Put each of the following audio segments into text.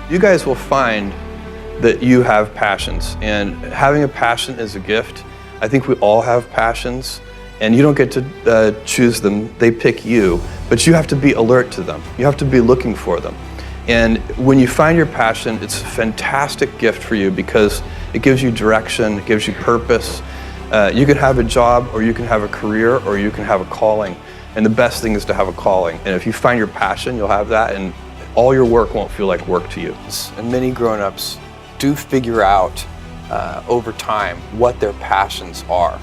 You guys will find that you have passions, and having a passion is a gift. I think we all have passions, and you don't get to choose them, they pick you, but you have to be alert to them. You have to be looking for them. And when you find your passion, it's a fantastic gift for you because it gives you direction, it gives you purpose. You can have a job, or you can have a career, or you can have a calling. And the best thing is to have a calling. And if you find your passion, you'll have that, and all your work won't feel like work to you. And many grown-ups do figure out over time what their passions are.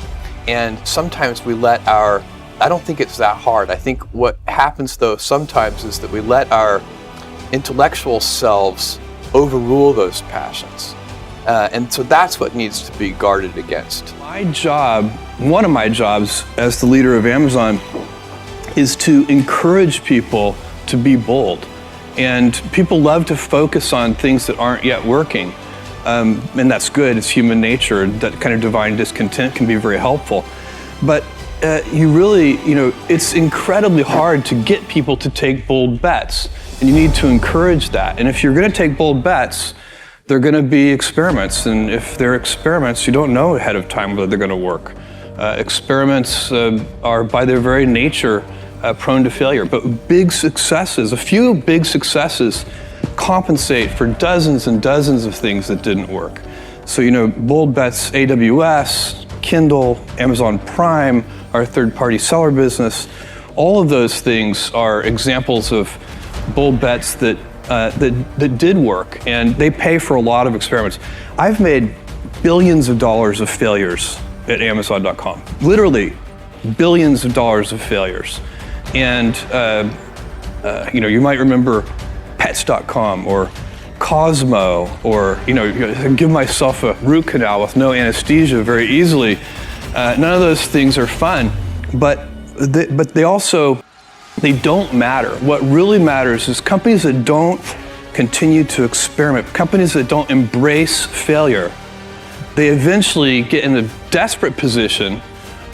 And sometimes we let I don't think it's that hard. I think what happens though sometimes is that we let our intellectual selves overrule those passions. And so that's what needs to be guarded against. My job, one of my jobs as the leader of Amazon, is to encourage people to be bold. And people love to focus on things that aren't yet working. And that's good, it's human nature. That kind of divine discontent can be very helpful. But it's incredibly hard to get people to take bold bets. And you need to encourage that. And if you're gonna take bold bets, they're gonna be experiments. And if they're experiments, you don't know ahead of time whether they're gonna work. Experiments are by their very nature prone to failure, but big successes, a few big successes compensate for dozens and dozens of things that didn't work. So, bold bets, AWS, Kindle, Amazon Prime, our third-party seller business, all of those things are examples of bold bets that did work, and they pay for a lot of experiments. I've made billions of dollars of failures at Amazon.com, literally billions of dollars of failures. And you might remember Pets.com or Cosmo, or give myself a root canal with no anesthesia very easily. None of those things are fun, but they don't matter. What really matters is companies that don't continue to experiment, companies that don't embrace failure. They eventually get in a desperate position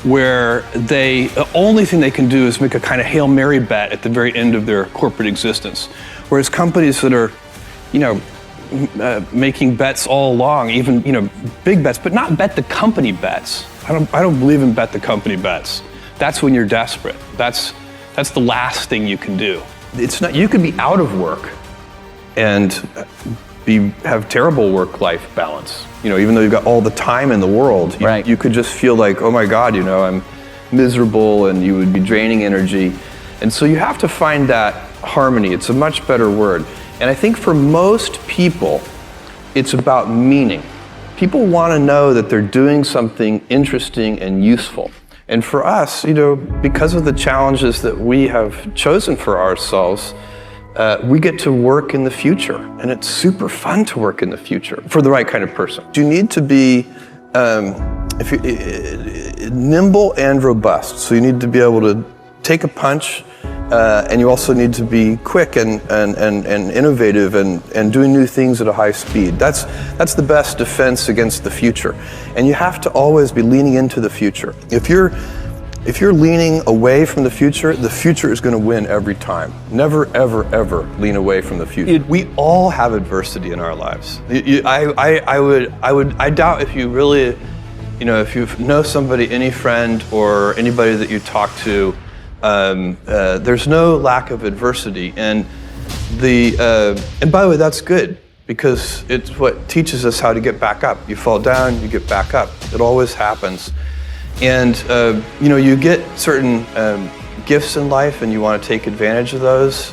where the only thing they can do is make a kind of Hail Mary bet at the very end of their corporate existence. Whereas companies that are, making bets all along, even, big bets, but not bet the company bets. I don't believe in bet the company bets. That's when you're desperate. That's the last thing you can do. It's not, you could be out of work and have terrible work-life balance. Even though you've got all the time in the world, right. You could just feel like, oh my God, I'm miserable, and you would be draining energy. And so you have to find that harmony. It's a much better word. And I think for most people, it's about meaning. People want to know that they're doing something interesting and useful. And for us, because of the challenges that we have chosen for ourselves, we get to work in the future, and it's super fun to work in the future for the right kind of person. You need to be nimble and robust. So you need to be able to take a punch, and you also need to be quick and innovative and doing new things at a high speed. That's the best defense against the future. And you have to always be leaning into the future. If you're leaning away from the future is going to win every time. Never, ever, ever lean away from the future. We all have adversity in our lives. I doubt if you really, if you know somebody, any friend or anybody that you talk to, there's no lack of adversity. And by the way, that's good, because it's what teaches us how to get back up. You fall down, you get back up. It always happens. And you get certain gifts in life, and you want to take advantage of those.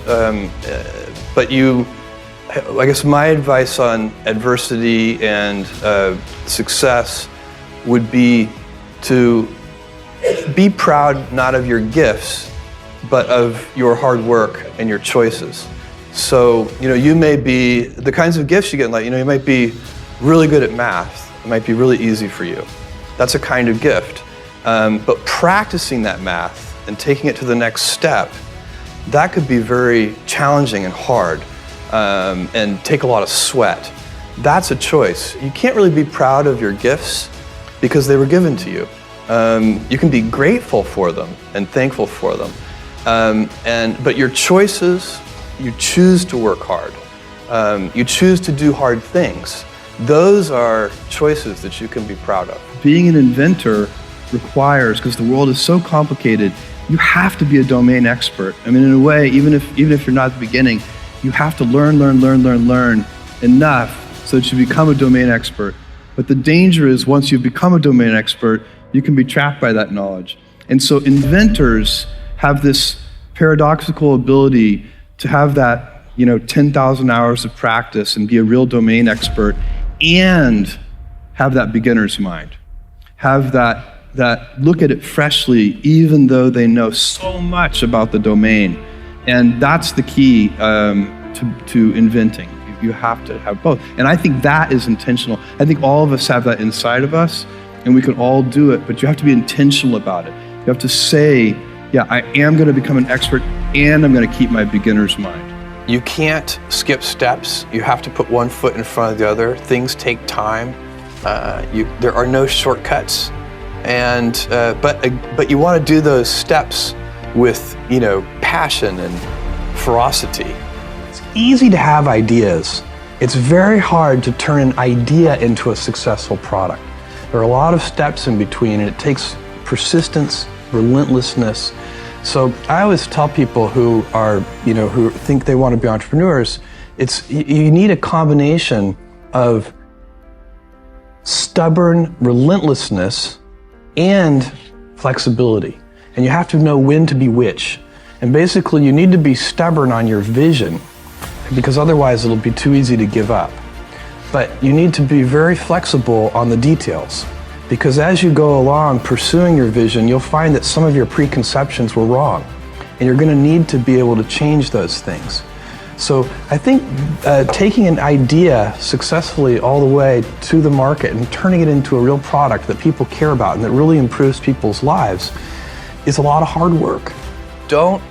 But I guess my advice on adversity and success would be to be proud not of your gifts, but of your hard work and your choices. So, you may be, the kinds of gifts you get in life, you might be really good at math. It might be really easy for you. That's a kind of gift. But practicing that math and taking it to the next step, that could be very challenging and hard, and take a lot of sweat. That's a choice. You can't really be proud of your gifts because they were given to you. You can be grateful for them and thankful for them. But your choices, you choose to work hard. You choose to do hard things. Those are choices that you can be proud of. Being an inventor requires, because the world is so complicated, you have to be a domain expert. I mean, in a way, even if you're not at the beginning, you have to learn enough so that you become a domain expert. But the danger is once you become a domain expert, you can be trapped by that knowledge. And so inventors have this paradoxical ability to have that, 10,000 hours of practice and be a real domain expert and have that beginner's mind. Have that look at it freshly, even though they know so much about the domain. And that's the key to inventing. You have to have both. And I think that is intentional. I think all of us have that inside of us, and we can all do it, but you have to be intentional about it. You have to say, yeah, I am going to become an expert, and I'm going to keep my beginner's mind. You can't skip steps. You have to put one foot in front of the other. Things take time. There are no shortcuts. And but you want to do those steps with passion and ferocity. It's easy to have ideas. It's very hard to turn an idea into a successful product. There are a lot of steps in between, and it takes persistence, relentlessness. So I always tell people who are, who think they want to be entrepreneurs, you need a combination of stubborn relentlessness and flexibility. And you have to know when to be which. And basically you need to be stubborn on your vision, because otherwise it'll be too easy to give up. But you need to be very flexible on the details, because as you go along pursuing your vision, you'll find that some of your preconceptions were wrong, and you're going to need to be able to change those things. So I think taking an idea successfully all the way to the market and turning it into a real product that people care about and that really improves people's lives is a lot of hard work. Don't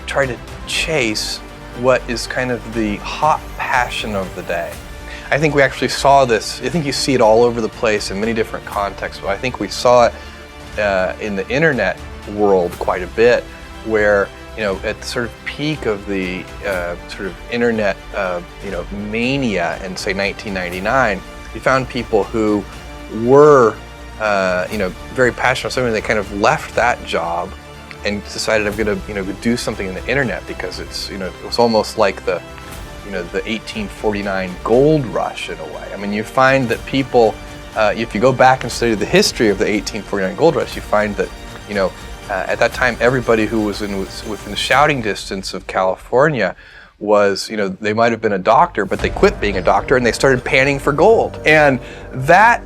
try to chase what is kind of the hot passion of the day. I think we actually saw this. I think you see it all over the place in many different contexts, but I think we saw it in the internet world quite a bit, where at the sort of peak of the sort of internet mania in say 1999, you found people who were very passionate about something. They kind of left that job and decided, I'm going to do something in the internet, because it's it was almost like the 1849 gold rush in a way. I mean, you find that people, if you go back and study the history of the 1849 gold rush, you find that at that time everybody who was within shouting distance of California was, they might have been a doctor, but they quit being a doctor and they started panning for gold. And that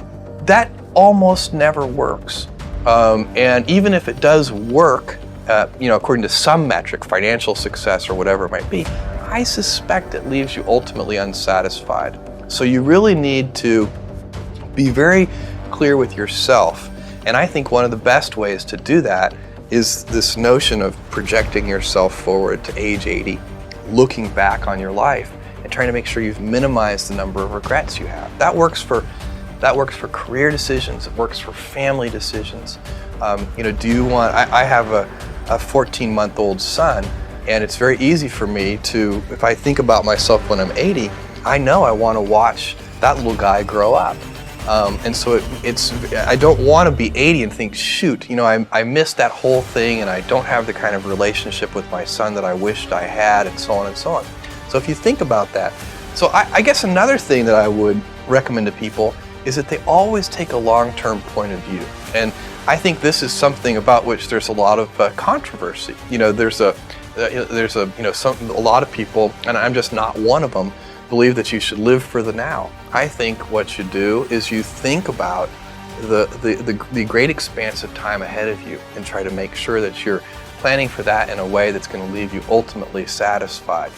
almost never works. And even if it does work, according to some metric, financial success or whatever it might be, I suspect it leaves you ultimately unsatisfied. So you really need to be very clear with yourself. And I think one of the best ways to do that is this notion of projecting yourself forward to age 80, looking back on your life and trying to make sure you've minimized the number of regrets you have. That works for career decisions. It works for family decisions. Do you want? I have a 14-month-old son, and it's very easy for me to, if I think about myself when I'm 80, I know I want to watch that little guy grow up. And so I don't want to be 80 and think, shoot, I missed that whole thing, and I don't have the kind of relationship with my son that I wished I had, and so on and so on. So if you think about that, so I guess another thing that I would recommend to people is that they always take a long-term point of view. And I think this is something about which there's a lot of controversy. There's a lot of people, and I'm just not one of them, believe that you should live for the now. I think what you do is you think about the great expanse of time ahead of you and try to make sure that you're planning for that in a way that's going to leave you ultimately satisfied.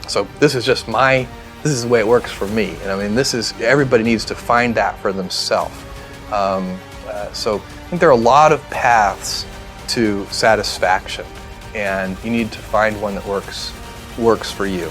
So this is the way it works for me. And I mean, everybody needs to find that for themselves. So I think there are a lot of paths to satisfaction, and you need to find one that works for you.